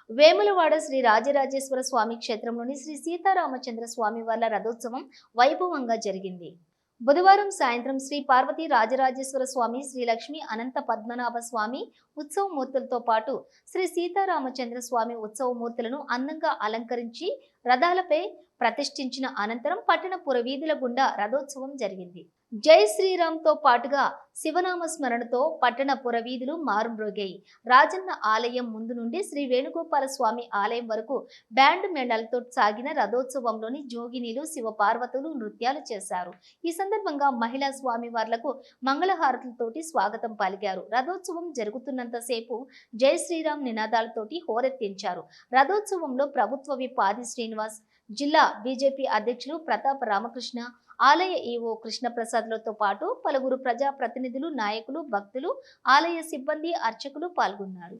వేములవాడ శ్రీ రాజరాజేశ్వర స్వామి క్షేత్రంలోని శ్రీ సీతారామచంద్ర స్వామి వార్ల రథోత్సవం వైభవంగా జరిగింది. బుధవారం సాయంత్రం శ్రీ పార్వతీ రాజరాజేశ్వర స్వామి, శ్రీ లక్ష్మీ అనంత పద్మనాభ స్వామి ఉత్సవమూర్తులతో పాటు శ్రీ సీతారామచంద్ర స్వామి ఉత్సవమూర్తులను అందంగా అలంకరించి రథాలపై ప్రతిష్ఠించిన అనంతరం పట్టణ పురవీధుల గుండా రథోత్సవం జరిగింది. జై శ్రీరామ్ తో పాటుగా శివనామ స్మరణతో పట్టణ పురవీధులు మారుమ్రోగాయి. రాజన్న ఆలయం ముందు నుండి శ్రీ వేణుగోపాల స్వామి ఆలయం వరకు బ్యాండ్ మేళాలతో సాగిన రథోత్సవంలోని జోగినీలు, శివపార్వతులు నృత్యాలు చేశారు. ఈ సందర్భంగా మహిళా స్వామి వార్లకు మంగళహారతులతోటి స్వాగతం పలికారు. రథోత్సవం జరుగుతున్నంతసేపు జై శ్రీరామ్ నినాదాలతోటి హోరెత్తించారు. రథోత్సవంలో ప్రభుత్వ విప్ ఆది శ్రీనివాస్, జిల్లా బీజేపీ అధ్యక్షులు ప్రతాప్ రామకృష్ణ, ఆలయ ఈవో కృష్ణప్రసాద్లతో పాటు పలువురు ప్రజా ప్రతినిధులు, నాయకులు, భక్తులు, ఆలయ సిబ్బంది, అర్చకులు పాల్గొన్నారు.